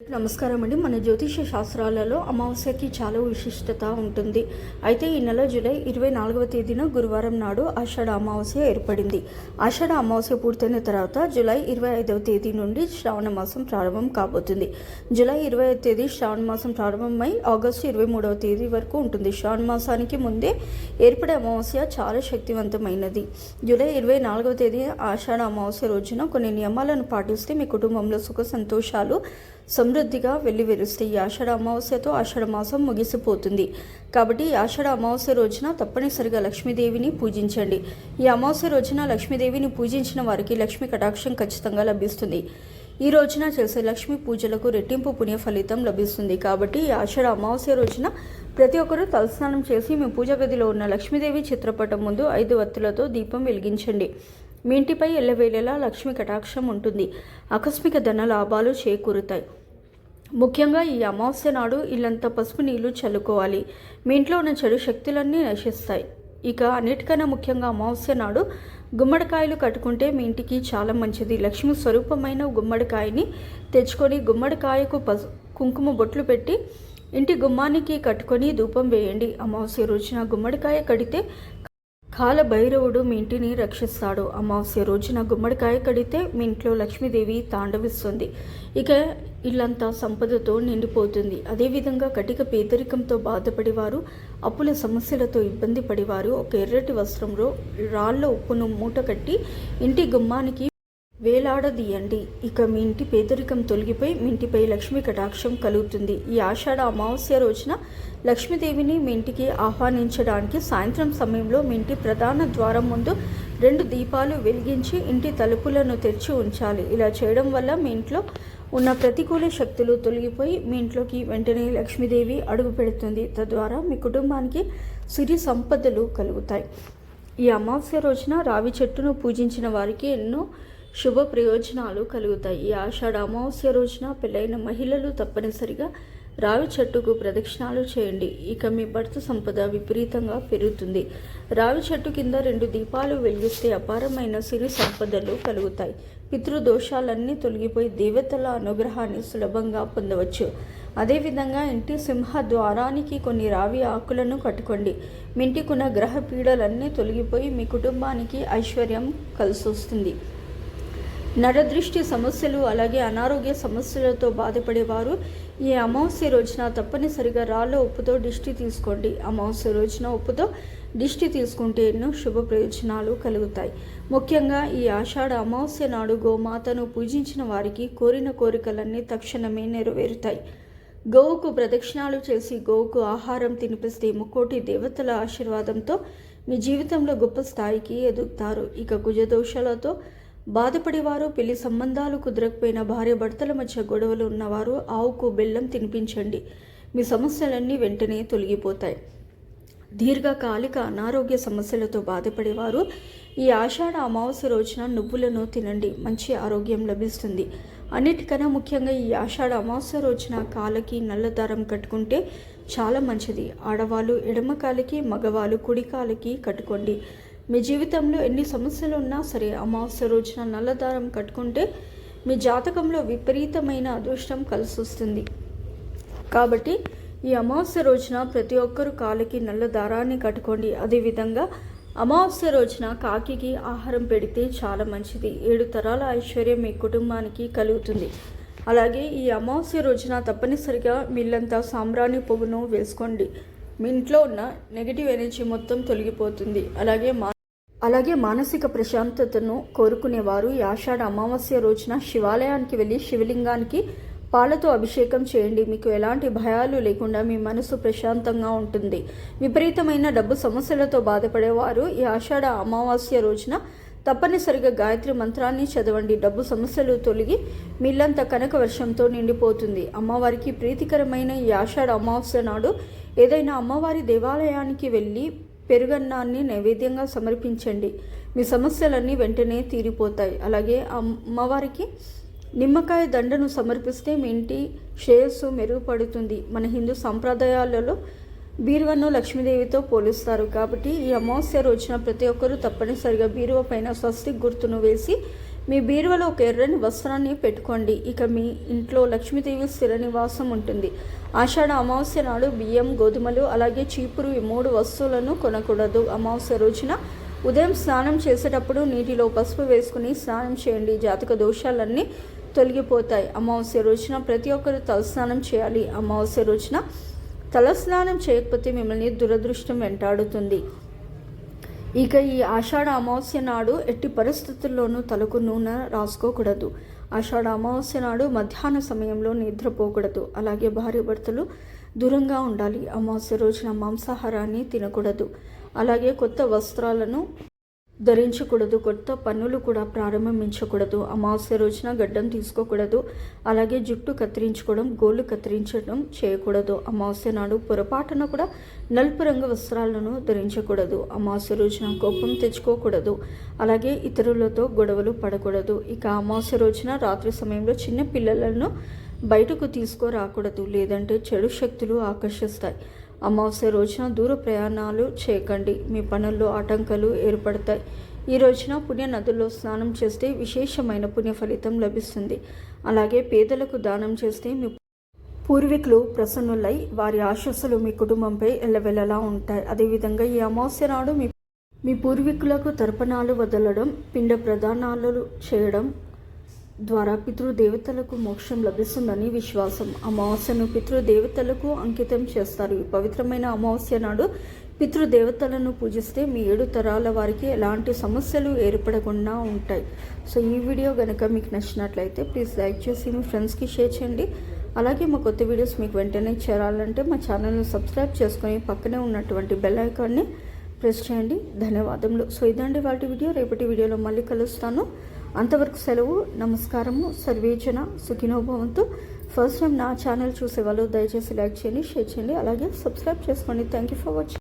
నమస్కారం అండి. మన జ్యోతిష శాస్త్రాలలో అమావాస్యకి చాలా విశిష్టత ఉంటుంది. అయితే ఈ నెల జూలై 24వ తేదీన గురువారం నాడు ఆషాఢ అమావాస్య ఏర్పడింది. ఆషాఢ అమావాస్య పూర్తయిన తర్వాత జూలై 25వ తేదీ నుండి శ్రావణ మాసం ప్రారంభం కాబోతుంది. జూలై 25వ తేదీ శ్రావణ మాసం ప్రారంభమై ఆగస్టు 23వ తేదీ వరకు ఉంటుంది. శ్రావణ మాసానికి ముందే ఏర్పడే అమావాస్య చాలా శక్తివంతమైనది. జూలై 24వ తేదీ ఆషాఢ అమావాస్య రోజున కొన్ని నియమాలను పాటిస్తే మీ కుటుంబంలో సుఖ సంతోషాలు సమృద్ధిగా వెల్లివిరుస్తాయి. ఈ ఆషాఢ అమావాస్యతో ఆషాఢ మాసం ముగిసిపోతుంది. కాబట్టి ఈ ఆషాఢ అమావాస్య రోజున తప్పనిసరిగా లక్ష్మీదేవిని పూజించండి. ఈ అమావాస్య రోజున లక్ష్మీదేవిని పూజించిన వారికి లక్ష్మీ కటాక్షం ఖచ్చితంగా లభిస్తుంది. ఈ రోజున చేసే లక్ష్మీ పూజలకు రెట్టింపు పుణ్య ఫలితం లభిస్తుంది. కాబట్టి ఈ ఆషాఢ అమావాస్య రోజున ప్రతి ఒక్కరూ తలస్నానం చేసి మీ పూజ గదిలో ఉన్న లక్ష్మీదేవి చిత్రపటం ముందు 5 వత్తులతో దీపం వెలిగించండి. మీ ఇంటిపై ఎల్లవేళలా లక్ష్మీ కటాక్షం ఉంటుంది. ఆకస్మిక ధన లాభాలు చేకూరుతాయి. ముఖ్యంగా ఈ అమావాస్య నాడు ఇల్లంతా పసుపు నీళ్లు చల్లుకోవాలి. మీ ఇంట్లో ఉన్న చెడు శక్తులన్నీ నశిస్తాయి. ఇక అన్నిటికన్నా ముఖ్యంగా అమావాస్య నాడు గుమ్మడికాయలు కట్టుకుంటే మీ ఇంటికి చాలా మంచిది. లక్ష్మి స్వరూపమైన గుమ్మడికాయని తెచ్చుకొని గుమ్మడికాయకు కుంకుమ బొట్లు పెట్టి ఇంటి గుమ్మానికి కట్టుకొని ధూపం వేయండి. అమావాస్య రోజున గుమ్మడికాయ కడితే కాల భైరవుడు మీ ఇంటిని రక్షిస్తాడు. అమావాస్య రోజున గుమ్మడికాయ కడితే మీ ఇంట్లో లక్ష్మీదేవి తాండవిస్తుంది. ఇక ఇల్లంతా సంపదతో నిండిపోతుంది. అదేవిధంగా కటిక పేదరికంతో బాధపడేవారు, అప్పుల సమస్యలతో ఇబ్బంది పడేవారు ఒక ఎర్రటి వస్త్రంలో రాళ్ళ ఉప్పును మూట కట్టి ఇంటి గుమ్మానికి వేలాడదీయండి. ఇక మీ ఇంటి పేదరికం తొలగిపోయి మీ ఇంటిపై లక్ష్మీ కటాక్షం కలుగుతుంది. ఈ ఆషాఢ అమావాస్య రోజున లక్ష్మీదేవిని మీ ఇంటికి ఆహ్వానించడానికి సాయంత్రం సమయంలో మీ ఇంటి ప్రధాన ద్వారం ముందు 2 దీపాలు వెలిగించి ఇంటి తలుపులను తెరిచి ఉంచాలి. ఇలా చేయడం వల్ల మీ ఇంట్లో ఉన్న ప్రతికూల శక్తులు తొలగిపోయి మీ ఇంట్లోకి వెంటనే లక్ష్మీదేవి అడుగు పెడుతుంది. తద్వారా మీ కుటుంబానికి సిరి సంపదలు కలుగుతాయి. ఈ అమావాస్య రోజున రావి చెట్టును పూజించిన వారికి ఎన్నో శుభ ప్రయోజనాలు కలుగుతాయి. ఈ ఆషాఢ అమావాస్య రోజున పెళ్ళైన మహిళలు తప్పనిసరిగా రావి చెట్టుకు ప్రదక్షిణాలు చేయండి. ఇక మీ భర్త సంపద విపరీతంగా పెరుగుతుంది. రావి చెట్టు కింద 2 దీపాలు వెలిగిస్తే అపారమైన సిరి సంపదలు కలుగుతాయి. పితృదోషాలన్నీ తొలగిపోయి దేవతల అనుగ్రహాన్ని సులభంగా పొందవచ్చు. అదేవిధంగా ఇంటి సింహ ద్వారానికి కొన్ని రావి ఆకులను కట్టుకోండి. మీ ఇంటికున్న గ్రహ పీడలన్నీ తొలగిపోయి మీ కుటుంబానికి ఐశ్వర్యం కలిసొస్తుంది. నరదృష్టి సమస్యలు అలాగే అనారోగ్య సమస్యలతో బాధపడేవారు ఈ అమావాస్య రోజున తప్పనిసరిగా రాళ్ళ ఉప్పుతో దిష్టి తీసుకోండి. అమావాస్య రోజున ఉప్పుతో దిష్టి తీసుకుంటే ఎన్నో శుభ ప్రయోజనాలు కలుగుతాయి. ముఖ్యంగా ఈ ఆషాఢ అమావాస్య నాడు గోమాతను పూజించిన వారికి కోరిన కోరికలన్నీ తక్షణమే నెరవేరుతాయి. గోవుకు ప్రదక్షిణాలు చేసి గోవుకు ఆహారం తినిపిస్తే ముక్కోటి దేవతల ఆశీర్వాదంతో మీ జీవితంలో గొప్ప స్థాయికి ఎదుగుతారు. ఇక కుజదోషాలతో బాధపడేవారు, పెళ్లి సంబంధాలు కుదరకపోయిన భార్య భర్తల మధ్య గొడవలు ఉన్నవారు ఆవుకు బెల్లం తినిపించండి. మీ సమస్యలన్నీ వెంటనే తొలగిపోతాయి. దీర్ఘకాలిక అనారోగ్య సమస్యలతో బాధపడేవారు ఈ ఆషాఢ అమావాస్య రోజున నువ్వులను తినండి. మంచి ఆరోగ్యం లభిస్తుంది. అన్నిటికన్నా ముఖ్యంగా ఈ ఆషాఢ అమావాస్య రోజున కాళ్ళకి నల్ల దారం కట్టుకుంటే చాలా మంచిది. ఆడవాళ్ళు ఎడమ కాలికి, మగవాళ్ళు కుడి కాలికి కట్టుకోండి. మీ జీవితంలో ఎన్ని సమస్యలు ఉన్నా సరే అమావాస్య రోజున నల్లదారం కట్టుకుంటే మీ జాతకంలో విపరీతమైన అదృష్టం కలిసొస్తుంది. కాబట్టి ఈ అమావాస్య రోజున ప్రతి ఒక్కరూ కాళ్ళకి నల్ల దారాన్ని కట్టుకోండి. అదేవిధంగా అమావాస్య రోజున కాకికి ఆహారం పెడితే చాలా మంచిది. 7 తరాల ఐశ్వర్యం మీ కుటుంబానికి కలుగుతుంది. అలాగే ఈ అమావాస్య రోజున తప్పనిసరిగా మీళ్ళంతా సాంబ్రాణి పువ్వును వేసుకోండి. మీ ఇంట్లో ఉన్న నెగిటివ్ ఎనర్జీ మొత్తం తొలగిపోతుంది. అలాగే మానసిక ప్రశాంతతను కోరుకునేవారు ఈ ఆషాఢ అమావాస్య రోజున శివాలయానికి వెళ్ళి శివలింగానికి పాలతో అభిషేకం చేయండి. మీకు ఎలాంటి భయాలు లేకుండా మీ మనసు ప్రశాంతంగా ఉంటుంది. విపరీతమైన డబ్బు సమస్యలతో బాధపడేవారు ఈ ఆషాఢ అమావాస్య రోజున తప్పనిసరిగా గాయత్రి మంత్రాన్ని చదవండి. డబ్బు సమస్యలు తొలగి మీళ్ళంతా కనక వర్షంతో నిండిపోతుంది. అమ్మవారికి ప్రీతికరమైన ఈ ఆషాఢ అమావాస్య నాడు ఏదైనా అమ్మవారి దేవాలయానికి వెళ్ళి పెరుగన్నాన్ని నైవేద్యంగా సమర్పించండి. మీ సమస్యలన్నీ వెంటనే తీరిపోతాయి. అలాగే అమ్మవారికి నిమ్మకాయ దండను సమర్పిస్తే మీ ఇంటి శ్రేయస్సు మెరుగుపడుతుంది. మన హిందూ సంప్రదాయాలలో బీరువను లక్ష్మీదేవితో పోలుస్తారు. కాబట్టి ఈ అమావాస్య రోజున ప్రతి ఒక్కరూ తప్పనిసరిగా బీరువ పైన స్వస్తిక్ గుర్తును వేసి మీ బీరువలో ఒక ఎర్రని వస్త్రాన్ని పెట్టుకోండి. ఇక మీ ఇంట్లో లక్ష్మీదేవి స్థిర నివాసం ఉంటుంది. ఆషాఢ అమావాస్య నాడు బియ్యం, గోధుమలు అలాగే చీపురు ఈ 3 వస్తువులను కొనకూడదు. అమావాస్య రోజున ఉదయం స్నానం చేసేటప్పుడు నీటిలో పసుపు వేసుకుని స్నానం చేయండి. జాతక దోషాలన్నీ తొలగిపోతాయి. అమావాస్య రోజున ప్రతి ఒక్కరు తలస్నానం చేయాలి. అమావాస్య రోజున తలస్నానం చేయకపోతే మిమ్మల్ని దురదృష్టం వెంటాడుతుంది. ఇక ఈ ఆషాఢ అమావాస్య నాడు ఎట్టి పరిస్థితుల్లోనూ తలకు నూనె రాసుకోకూడదు. ఆషాఢ అమావాస్య నాడు మధ్యాహ్న సమయంలో నిద్రపోకూడదు. అలాగే భార్యాభర్తలు దూరంగా ఉండాలి. అమావాస్య రోజున మాంసాహారాన్ని తినకూడదు. అలాగే కొత్త వస్త్రాలను ధరించకూడదు. కొత్త పనులు కూడా ప్రారంభించకూడదు. అమావాస్య రోజున గడ్డం తీసుకోకూడదు. అలాగే జుట్టు కత్తిరించుకోవడం, గోళ్ళు కత్తిరించడం చేయకూడదు. అమావాస్య నాడు పొరపాటున కూడా నలుపు రంగు వస్త్రాలను ధరించకూడదు. అమావాస్య రోజున కోపం తెచ్చుకోకూడదు. అలాగే ఇతరులతో గొడవలు పడకూడదు. ఇక అమావాస్య రోజున రాత్రి సమయంలో చిన్న పిల్లలను బయటకు తీసుకురాకూడదు, లేదంటే చెడు శక్తులు ఆకర్షిస్తాయి. అమావాస్య రోజున దూర ప్రయాణాలు చేయకండి. మీ పనుల్లో ఆటంకాలు ఏర్పడతాయి. ఈ రోజున పుణ్య నదుల్లో స్నానం చేస్తే విశేషమైన పుణ్య ఫలితం లభిస్తుంది. అలాగే పేదలకు దానం చేస్తే మీ పూర్వీకులు ప్రసన్నులై వారి ఆశస్సులు మీ కుటుంబంపై ఎల్లవెల్లలా ఉంటాయి. అదేవిధంగా ఈ అమావాస్య నాడు మీ పూర్వీకులకు తర్పణాలు వదలడం, పిండ ప్రదానాలు చేయడం ద్వారా పితృదేవతలకు మోక్షం లభిస్తుందని విశ్వాసం. అమావాస్యను పితృదేవతలకు అంకితం చేస్తారు. ఈ పవిత్రమైన అమావాస్య నాడు పితృదేవతలను పూజిస్తే మీ 7 తరాల వారికి ఎలాంటి సమస్యలు ఏర్పడకుండా ఉంటాయి. సో ఈ వీడియో కనుక మీకు నచ్చినట్లయితే ప్లీజ్ లైక్ చేసి మీ ఫ్రెండ్స్కి షేర్ చేయండి. అలాగే మా కొత్త వీడియోస్ మీకు వెంటనే చేరాలంటే మా ఛానల్ని సబ్స్క్రైబ్ చేసుకొని పక్కనే ఉన్నటువంటి బెల్ ఐకాన్ని ప్రెస్ చేయండి. ధన్యవాదములు. సో ఇదండి వాటి వీడియో. రేపటి వీడియోలో మళ్ళీ కలుస్తాను. అంతవరకు సెలవు. నమస్కారము. సర్వేజన సుఖినో భవంతు. ఫస్ట్ టైం నా ఛానల్ చూసేవాళ్ళు దయచేసి లైక్ చేయండి, షేర్ చేయండి, అలాగే సబ్స్క్రైబ్ చేసుకోండి. Thank you for watching.